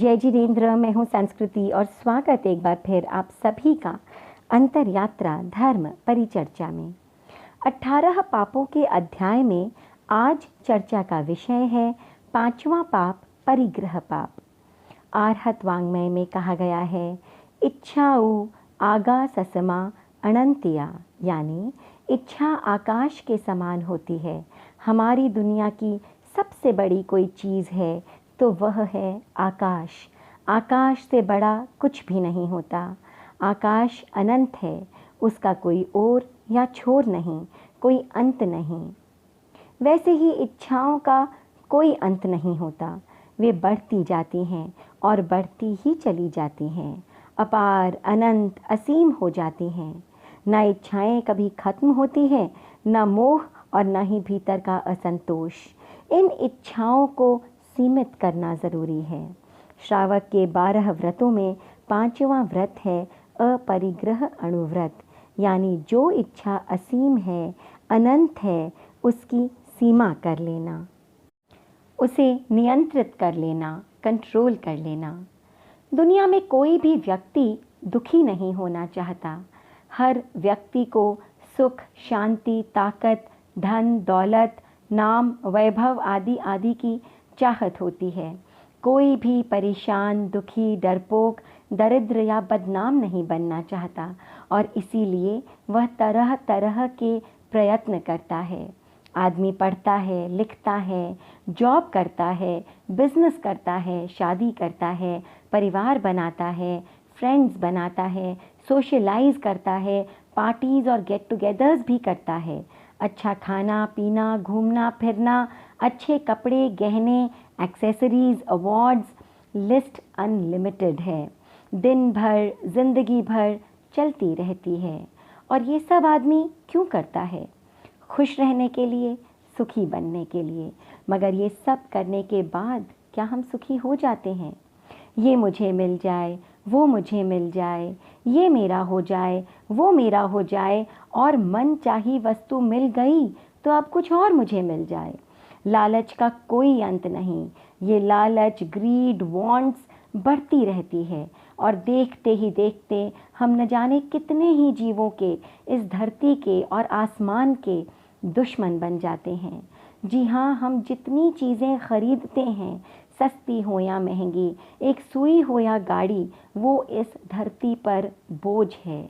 जय जिनेन्द्र, मैं हूँ संस्कृति और स्वागत एक बार फिर आप सभी का अंतर यात्रा धर्म परिचर्चा में। 18 पापों के अध्याय में आज चर्चा का विषय है 5वां पाप, परिग्रह पाप। आर्हत वाङ्मय में कहा गया है, इच्छाऊ आगा ससमा अनंतिया, यानी इच्छा आकाश के समान होती है। हमारी दुनिया की सबसे बड़ी कोई चीज़ है तो वह है आकाश। आकाश से बड़ा कुछ भी नहीं होता। आकाश अनंत है, उसका कोई ओर या छोर नहीं, कोई अंत नहीं। वैसे ही इच्छाओं का कोई अंत नहीं होता, वे बढ़ती जाती हैं और बढ़ती ही चली जाती हैं, अपार अनंत असीम हो जाती हैं। न इच्छाएं कभी खत्म होती हैं, न मोह और न ही भीतर का असंतोष। इन इच्छाओं को सीमित करना ज़रूरी है। श्रावक के 12 व्रतों में 5वां व्रत है अपरिग्रह अणुव्रत, यानी जो इच्छा असीम है, अनंत है, उसकी सीमा कर लेना, उसे नियंत्रित कर लेना, कंट्रोल कर लेना। दुनिया में कोई भी व्यक्ति दुखी नहीं होना चाहता। हर व्यक्ति को सुख, शांति, ताकत, धन, दौलत, नाम, वैभव आदि आदि की चाहत होती है। कोई भी परेशान, दुखी, डरपोक, दरिद्र या बदनाम नहीं बनना चाहता और इसीलिए वह तरह तरह के प्रयत्न करता है। आदमी पढ़ता है, लिखता है, जॉब करता है, बिजनेस करता है, शादी करता है, परिवार बनाता है, फ्रेंड्स बनाता है, सोशलाइज करता है, पार्टीज़ और गेट टुगेदर्स भी करता है। अच्छा खाना पीना, घूमना फिरना, अच्छे कपड़े, गहने, एक्सेसरीज, अवार्ड्स, लिस्ट अनलिमिटेड है। दिन भर, जिंदगी भर चलती रहती है। और ये सब आदमी क्यों करता है? खुश रहने के लिए, सुखी बनने के लिए। मगर ये सब करने के बाद क्या हम सुखी हो जाते हैं? ये मुझे मिल जाए, वो मुझे मिल जाए, ये मेरा हो जाए, वो मेरा हो जाए, और मन चाही वस्तु मिल गई तो अब कुछ और मुझे मिल जाए। लालच का कोई अंत नहीं। ये लालच, ग्रीड, वांट्स बढ़ती रहती है और देखते ही देखते हम न जाने कितने ही जीवों के, इस धरती के और आसमान के दुश्मन बन जाते हैं। जी हाँ, हम जितनी चीज़ें खरीदते हैं, सस्ती हो या महंगी, एक सुई हो या गाड़ी, वो इस धरती पर बोझ है।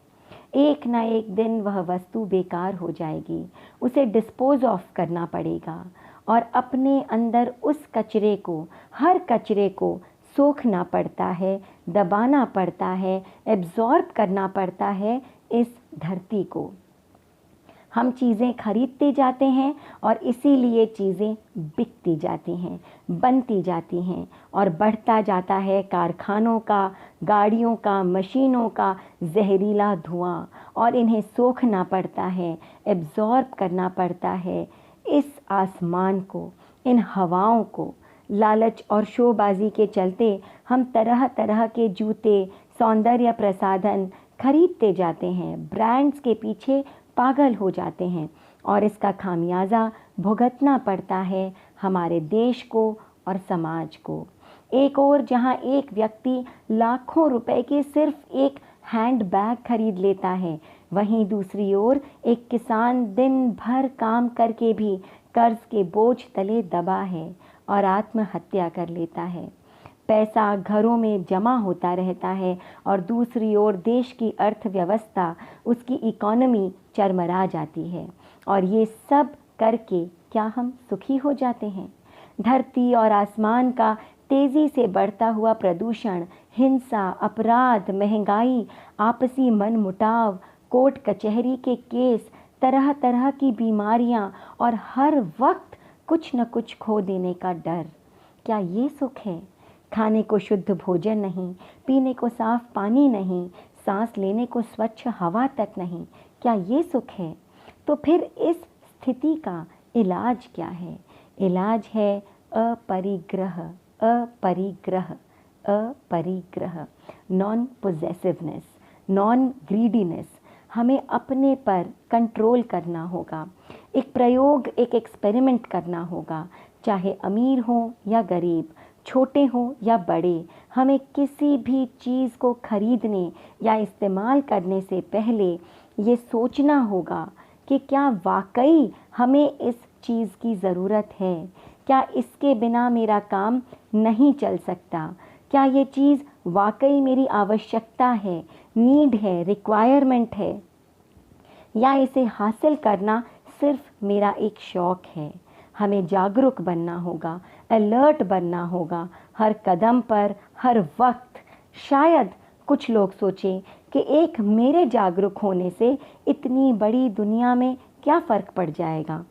एक ना एक दिन वह वस्तु बेकार हो जाएगी, उसे डिस्पोज ऑफ करना पड़ेगा और अपने अंदर उस कचरे को, हर कचरे को सोखना पड़ता है, दबाना पड़ता है, एब्जॉर्ब करना पड़ता है इस धरती को। हम चीज़ें खरीदते जाते हैं और इसीलिए चीज़ें बिकती जाती हैं, बनती जाती हैं और बढ़ता जाता है कारखानों का, गाड़ियों का, मशीनों का जहरीला धुआं, और इन्हें सोखना पड़ता है, एब्जॉर्ब करना पड़ता है इस आसमान को, इन हवाओं को। लालच और शोबाजी के चलते हम तरह तरह के जूते, सौंदर्य प्रसाधन खरीदते जाते हैं, ब्रांड्स के पीछे पागल हो जाते हैं और इसका खामियाजा भुगतना पड़ता है हमारे देश को और समाज को। एक और जहां एक व्यक्ति लाखों रुपए के सिर्फ एक हैंड बैग खरीद लेता है, वहीं दूसरी ओर एक किसान दिन भर काम करके भी कर्ज के बोझ तले दबा है और आत्महत्या कर लेता है। पैसा घरों में जमा होता रहता है और दूसरी ओर देश की अर्थव्यवस्था, उसकी इकोनॉमी चरमरा जाती है। और ये सब करके क्या हम सुखी हो जाते हैं? धरती और आसमान का तेज़ी से बढ़ता हुआ प्रदूषण, हिंसा, अपराध, महंगाई, आपसी मनमुटाव, कोर्ट कचहरी के केस, तरह तरह की बीमारियां और हर वक्त कुछ न कुछ खो देने का डर, क्या ये सुख है? खाने को शुद्ध भोजन नहीं, पीने को साफ पानी नहीं, सांस लेने को स्वच्छ हवा तक नहीं, क्या ये सुख है? तो फिर इस स्थिति का इलाज क्या है? इलाज है अपरिग्रह, अपरिग्रह, अपरिग्रह, नॉन पोजेसिवनेस, नॉन ग्रीडीनेस। हमें अपने पर कंट्रोल करना होगा। एक प्रयोग, एक एक्सपेरिमेंट करना होगा, चाहे अमीर हो या गरीब, छोटे हों या बड़े, हमें किसी भी चीज़ को खरीदने या इस्तेमाल करने से पहले ये सोचना होगा कि क्या वाकई हमें इस चीज़ की ज़रूरत है, क्या इसके बिना मेरा काम नहीं चल सकता, क्या ये चीज़ वाकई मेरी आवश्यकता है, नीड है, रिक्वायरमेंट है, या इसे हासिल करना सिर्फ मेरा एक शौक़ है। हमें जागरूक बनना होगा, अलर्ट बनना होगा हर कदम पर, हर वक्त। शायद कुछ लोग सोचें कि एक मेरे जागरूक होने से इतनी बड़ी दुनिया में क्या फ़र्क पड़ जाएगा,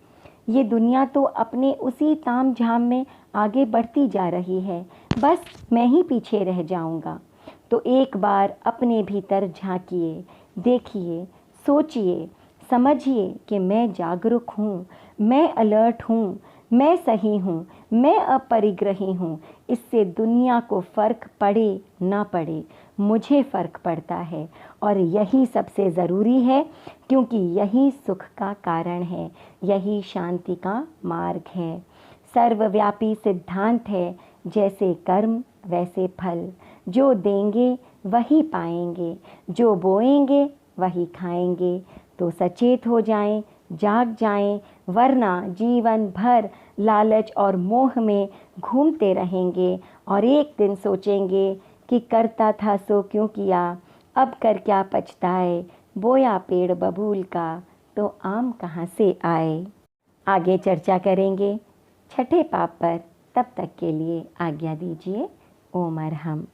ये दुनिया तो अपने उसी ताम झाम में आगे बढ़ती जा रही है, बस मैं ही पीछे रह जाऊंगा। तो एक बार अपने भीतर झांकिए, देखिए, सोचिए, समझिए कि मैं जागरूक हूँ, मैं अलर्ट हूँ, मैं सही हूँ, मैं अपरिग्रही हूँ। इससे दुनिया को फ़र्क पड़े ना पड़े, मुझे फ़र्क पड़ता है, और यही सबसे ज़रूरी है, क्योंकि यही सुख का कारण है, यही शांति का मार्ग है। सर्वव्यापी सिद्धांत है, जैसे कर्म वैसे फल, जो देंगे वही पाएंगे, जो बोएंगे वही खाएंगे। तो सचेत हो जाएं, जाग जाएं, वरना जीवन भर लालच और मोह में घूमते रहेंगे और एक दिन सोचेंगे कि करता था सो क्यों किया, अब कर क्या पछताए, बोया पेड़ बबूल का तो आम कहाँ से आए। आगे चर्चा करेंगे छठे पाप पर, तब तक के लिए आज्ञा दीजिए। ओम अरहम।